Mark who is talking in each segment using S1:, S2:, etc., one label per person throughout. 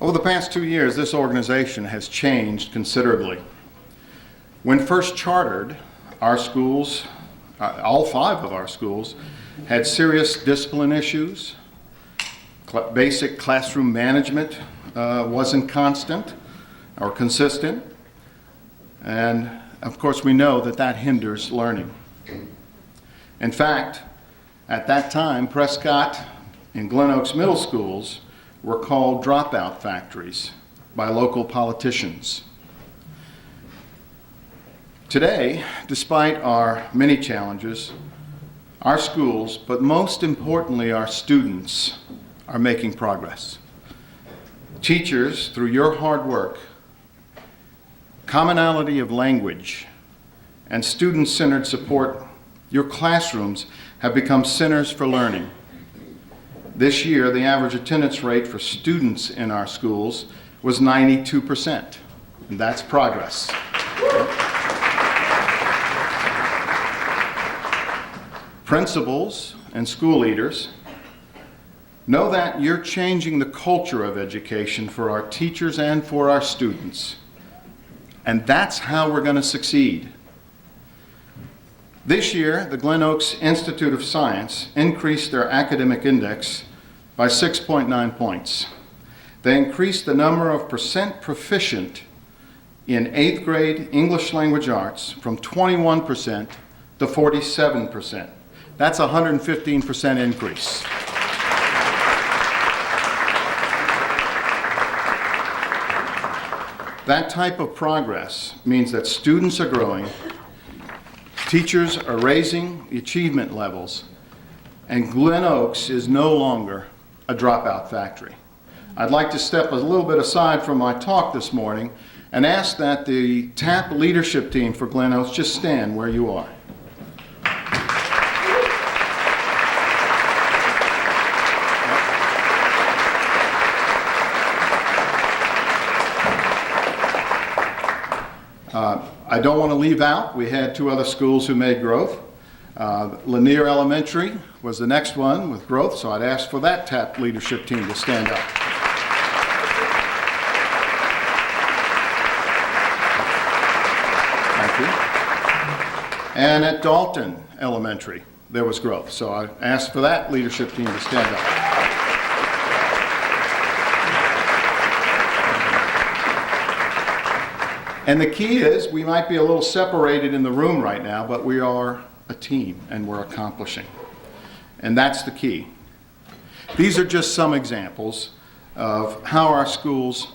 S1: Over the past 2 years, this organization has changed considerably. When first chartered, our schools, all 5 of our schools, had serious discipline issues. Basic classroom management wasn't constant or consistent. And of course, we know that that hinders learning. In fact, at that time, Prescott and Glen Oaks Middle Schools were called dropout factories by local politicians. Today, despite our many challenges, our schools, but most importantly our students, are making progress. Teachers, through your hard work, commonality of language, and student-centered support, your classrooms have become centers for learning. This year, the average attendance rate for students in our schools was 92%, and that's progress. Principals and school leaders know that you're changing the culture of education for our teachers and for our students. And that's how we're going to succeed. This year, the Glen Oaks Institute of Science increased their academic index by 6.9 points. They increased the number of percent proficient in 8th grade English language arts from 21% to 47%. That's a 115% increase. That type of progress means that students are growing, teachers are raising the achievement levels, and Glen Oaks is no longer a dropout factory. I'd like to step a little bit aside from my talk this morning and ask that the TAP leadership team for Glen Oaks just stand where you are. I don't want to leave out, we had 2 other schools who made growth. Lanier Elementary was the next one with growth, so I'd ask for that TAP leadership team to stand up. Thank you. And at Dalton Elementary, there was growth, so I asked for that leadership team to stand up. And the key is, we might be a little separated in the room right now, but we are a team and we're accomplishing. And that's the key. These are just some examples of how our schools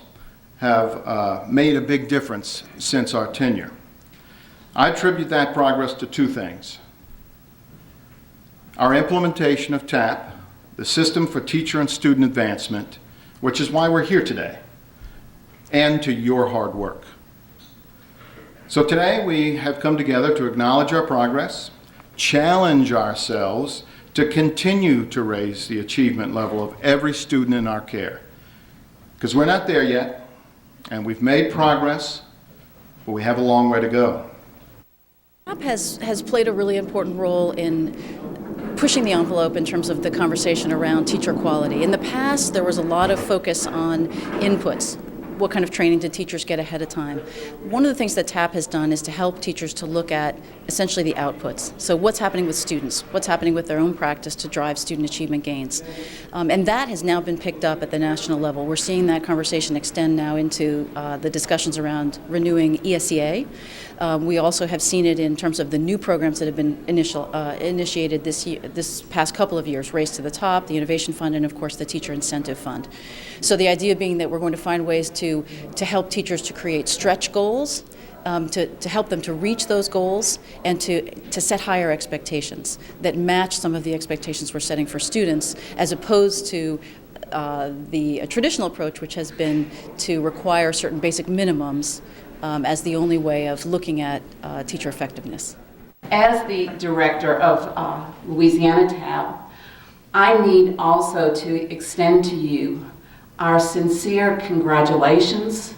S1: have made a big difference since our tenure. I attribute that progress to 2 things. Our implementation of TAP, the System for Teacher and Student Advancement, which is why we're here today, and to your hard work. So today we have come together to acknowledge our progress, challenge ourselves to continue to raise the achievement level of every student in our care. Because we're not there yet, and we've made progress, but we have a long way to go.
S2: TAP has played a really important role in pushing the envelope in terms of the conversation around teacher quality. In the past, there was a lot of focus on inputs. What kind of training did teachers get ahead of time? One of the things that TAP has done is to help teachers to look at essentially the outputs. So what's happening with students? What's happening with their own practice to drive student achievement gains? And that has now been picked up at the national level. We're seeing that conversation extend now into the discussions around renewing ESEA. We also have seen it in terms of the new programs that have been initiated this past couple of years, Race to the Top, the Innovation Fund, and of course the Teacher Incentive Fund. So the idea being that we're going to find ways to help teachers to create stretch goals, to help them to reach those goals, and to set higher expectations that match some of the expectations we're setting for students, as opposed to the traditional approach, which has been to require certain basic minimums as the only way of looking at teacher effectiveness.
S3: As the director of Louisiana TAP, I need also to extend to you our sincere congratulations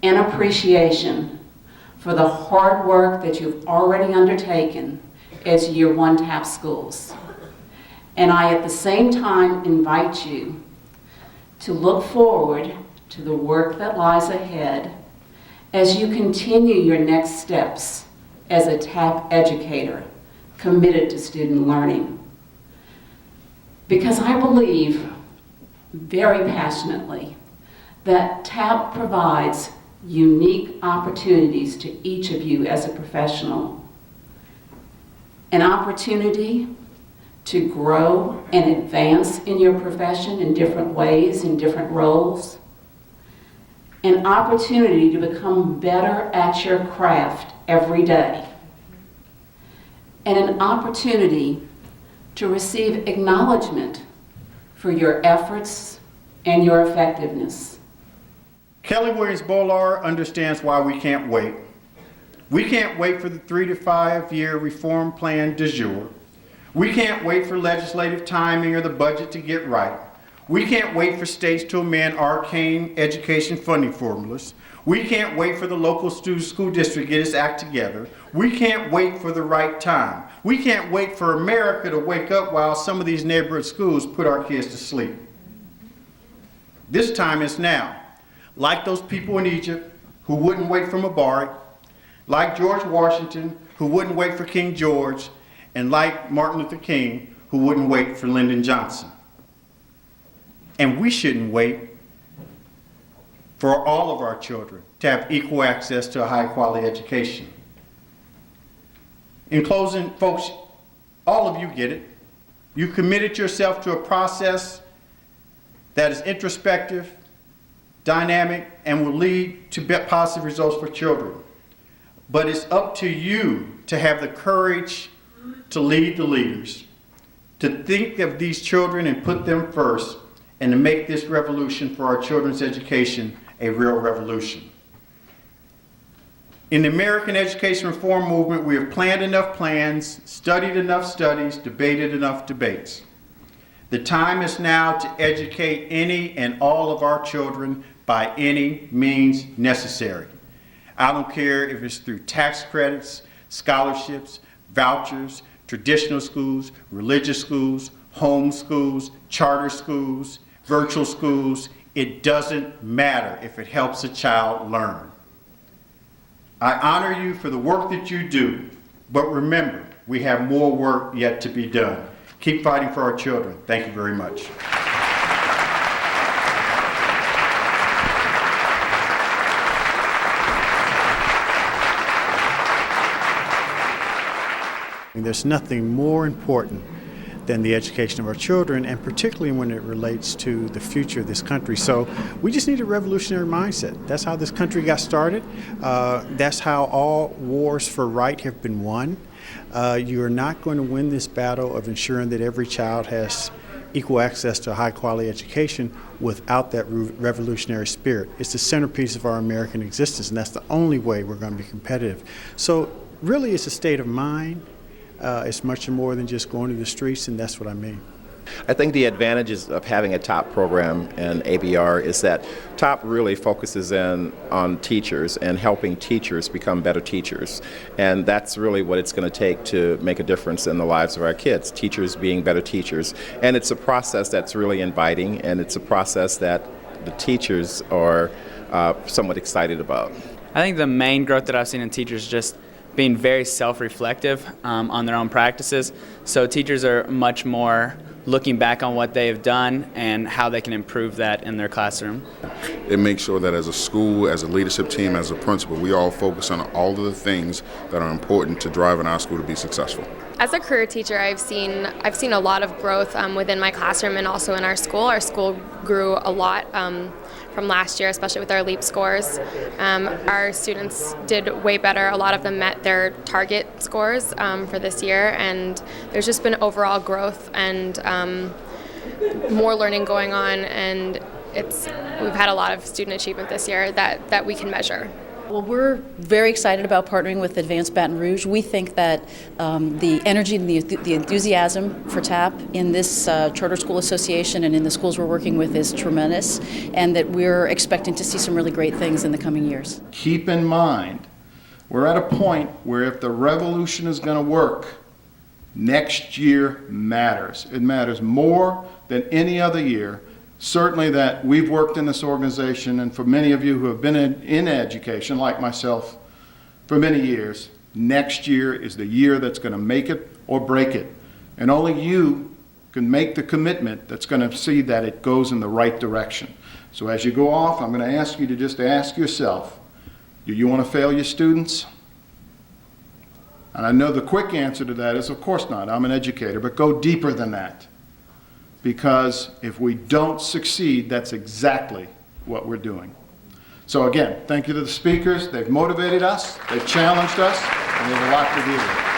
S3: and appreciation for the hard work that you've already undertaken as Year 1 TAP schools. And I at the same time invite you to look forward to the work that lies ahead as you continue your next steps as a TAP educator committed to student learning. Because I believe very passionately that TAP provides unique opportunities to each of you as a professional. An opportunity to grow and advance in your profession in different ways, in different roles. An opportunity to become better at your craft every day. And an opportunity to receive acknowledgement for your efforts and your effectiveness.
S1: Kelly Williams Bolar understands why we can't wait. We can't wait for the 3 to 5 year reform plan du jour. We can't wait for legislative timing or the budget to get right. We can't wait for states to amend arcane education funding formulas. We can't wait for the local school district to get its act together. We can't wait for the right time. We can't wait for America to wake up while some of these neighborhood schools put our kids to sleep. This time is now. Like those people in Egypt who wouldn't wait for Mubarak, like George Washington who wouldn't wait for King George, and like Martin Luther King who wouldn't wait for Lyndon Johnson. And we shouldn't wait for all of our children to have equal access to a high quality education. In closing, folks, all of you get it. You committed yourself to a process that is introspective, dynamic, and will lead to positive results for children. But it's up to you to have the courage to lead the leaders, to think of these children and put them first, and to make this revolution for our children's education a real revolution. In the American education reform movement, we have planned enough plans, studied enough studies, debated enough debates. The time is now to educate any and all of our children by any means necessary. I don't care if it's through tax credits, scholarships, vouchers, traditional schools, religious schools, home schools, charter schools, virtual schools. It doesn't matter if it helps a child learn. I honor you for the work that you do, but remember, we have more work yet to be done. Keep fighting for our children. Thank you very much.
S4: There's nothing more important than the education of our children, and particularly when it relates to the future of this country. So we just need a revolutionary mindset. That's how this country got started. That's how all wars for right have been won. You are not going to win this battle of ensuring that every child has equal access to a high-quality education without that revolutionary spirit. It's the centerpiece of our American existence, and that's the only way we're going to be competitive. So really, it's a state of mind. It's much more than just going to the streets, and that's what I mean.
S5: I think the advantages of having a TOP program in ABR is that TOP really focuses in on teachers and helping teachers become better teachers. And that's really what it's going to take to make a difference in the lives of our kids, teachers being better teachers. And it's a process that's really inviting, and it's a process that the teachers are somewhat excited about.
S6: I think the main growth that I've seen in teachers is just being very self-reflective on their own practices. So teachers are much more looking back on what they have done and how they can improve that in their classroom.
S7: It makes sure that as a school, as a leadership team, as a principal, we all focus on all of the things that are important to driving our school to be successful.
S8: As a career teacher, I've seen a lot of growth within my classroom and also in our school. Our school grew a lot from last year, especially with our LEAP scores. Our students did way better. A lot of them met their target scores for this year, and there's just been overall growth and more learning going on, and we've had a lot of student achievement this year that we can measure.
S2: Well, we're very excited about partnering with Advanced Baton Rouge. We think that the energy and the enthusiasm for TAP in this charter school association and in the schools we're working with is tremendous, and that we're expecting to see some really great things in the coming years.
S1: Keep in mind, we're at a point where if the revolution is going to work, next year matters. It matters more than any other year. certainly that we've worked in this organization, and for many of you who have been in education, like myself, for many years, next year is the year that's going to make it or break it. And only you can make the commitment that's going to see that it goes in the right direction. So as you go off, I'm going to ask you to just ask yourself, do you want to fail your students? And I know the quick answer to that is, of course not. I'm an educator, but go deeper than that. Because if we don't succeed, that's exactly what we're doing. So again, thank you to the speakers. They've motivated us, they've challenged us, and there's a lot to do with.